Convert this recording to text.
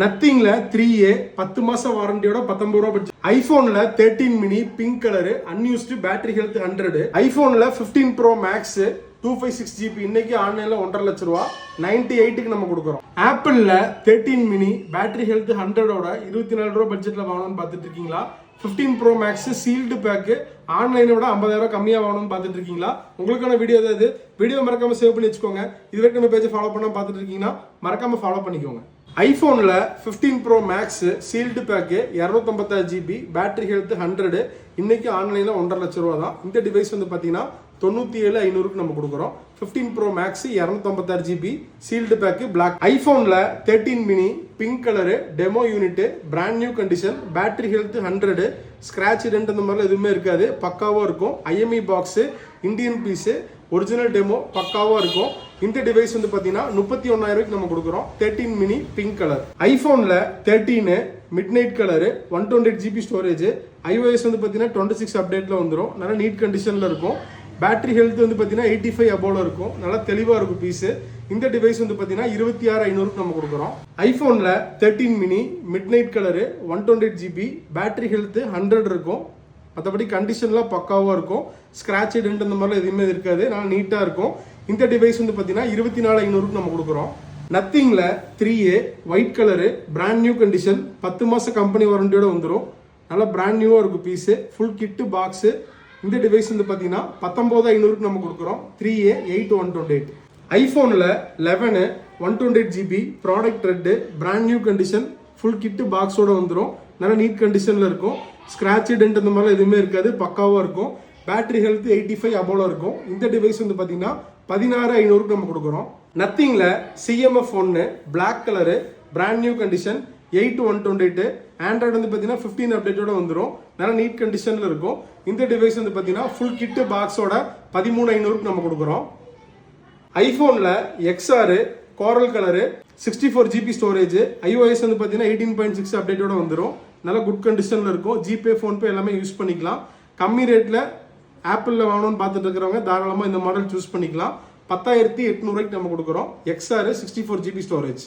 நத்திங்ல 3A 10 மாசம் வாரண்டியோட 19 ரூபா பட்ஜெட். ஐபோன்ல 13 mini pink colour unused battery health 100. ஐபோன்ல 15 ப்ரோ மேக்ஸ் 256GB இன்னைக்கு ஆன்லைன்ல 1.5 லட்ச ரூபா 98க்கு நம்ம கொடுக்குறோம். ஆப்பிள்ல 13 மினி பேட்டரி ஹெல்த் 100ஓட 24 ரூபா பட்ஜெட்ல வாங்கணும்னு பார்த்துட்டு இருக்கீங்களா? 15 ப்ரோ மேக்ஸ் சீல்டு பேக் ஆன்லைனை விட 50,000 கம்மியா வாங்கணும்னு பார்த்துட்டு இருக்கீங்களா? உங்களுக்கான வீடியோ ஏதாவது வீடியோ மறக்காம சேவ் பண்ணி வச்சுக்கோங்க. இது வரைக்கும் நம்ம பேஜை ஃபாலோ பண்ணாம பார்த்துட்டு இருக்கீங்கன்னா மறக்காம ஃபாலோ பண்ணிக்கோங்க. ஐபோன்ல 15 pro max sealed pack 256GB battery health 100 இன்னைக்கு ஆன்லைன்ல 1.5 லட்ச ரூபா தான். இந்த டிவைஸ் வந்து பாத்தீங்கன்னா 97,500க்கு நம்ம கொடுக்குறோம். 15 pro max 256GB sealed pack black. ஐபோன்ல 13 mini pink colour demo unit brand new condition battery health 100 scratch dent அந்த மாதிரிலாம் எதுவுமே இருக்காது, பக்காவா இருக்கும். IME box Indian piece original demo பக்காவா இருக்கும். இந்த டிவைஸ் வந்து பாத்தீங்கன்னா 31,000க்கு நம்ம கொடுக்குறோம். 13 மினி பிங்க் கலர். ஐபோன்ல 13 midnight colour 128GB storage. iOS வந்து பாத்தீங்கன்னா 26 அப்டேட்ல வந்துடும். நல்ல நீட் கண்டிஷன்ல இருக்கும். பேட்டரி ஹெல்த் வந்து பாத்தீங்கன்னா 85 அபோல இருக்கும். நல்லா தெளிவா இருக்கும் பீஸ். இந்த டிவைஸ் வந்து பாத்தீங்கன்னா 26,500க்கு நம்ம கொடுக்குறோம். ஐபோன்ல 13 mini mid night colour 128GB battery health 100 இருக்கும். மற்றபடி கண்டிஷன்லாம் பக்காவாக இருக்கும். ஸ்கிராட்ச் டென்ட் அந்த மாதிரிலாம் எதுவுமே இருக்காது, நல்லா நீட்டாக இருக்கும். இந்த டிவைஸ் வந்து பார்த்தீங்கன்னா 24,500க்கு நம்ம கொடுக்குறோம். நத்திங்ல 3A white colour brand new condition 10 மாதம் கம்பெனி வாரண்டியோட வந்துடும். நல்லா பிராண்ட் நியூவாக இருக்கும் பீஸு, ஃபுல் கிட்டு பாக்ஸு. இந்த டிவைஸ் வந்து பார்த்தீங்கன்னா 19,500க்கு நம்ம கொடுக்குறோம். 3A 8128. ஐஃபோனில் 11 128GB product red brand new condition full kit பாக்ஸோட வந்துடும். நல்லா நீட் கண்டிஷனில் இருக்கும். ஸ்கிராட்ச் டென்ட் அந்த மாதிரிலாம் எதுவுமே இருக்காது, பக்காவாக இருக்கும். பேட்டரி ஹெல்த் 85 அபோல இருக்கும். இந்த டிவைஸ் வந்து பார்த்தீங்கன்னா 16,500க்கு நம்ம கொடுக்குறோம். நத்திங்ல CMF 1 black colour brand new condition 8 Android வந்து பார்த்தீங்கன்னா 15 அப்டேட்டோட வந்துடும். நல்லா நீட் கண்டிஷனில் இருக்கும். இந்த டிவைஸ் வந்து பார்த்தீங்கன்னா ஃபுல் கிட்டு பாக்ஸோட 13,500க்கு நம்ம கொடுக்குறோம். ஐஃபோனில் XR கோரல் கலரு 64GB ஸ்டோரேஜ். iOS வந்து பார்த்தீங்கன்னா 18.6 அப்டேட்டோட வந்துடும். நல்ல குட் கண்டிஷனில் இருக்கும். ஜிபே ஃபோன்பே எல்லாமே யூஸ் பண்ணிக்கலாம். கம்மி ரேட்டில் ஆப்பிளில் வாங்கணும்னு பார்த்துட்டு இருக்கிறவங்க தாராளமாக இந்த மாடல் சூஸ் பண்ணிக்கலாம். 10,800க்கு நம்ம கொடுக்குறோம். XR 64GB storage.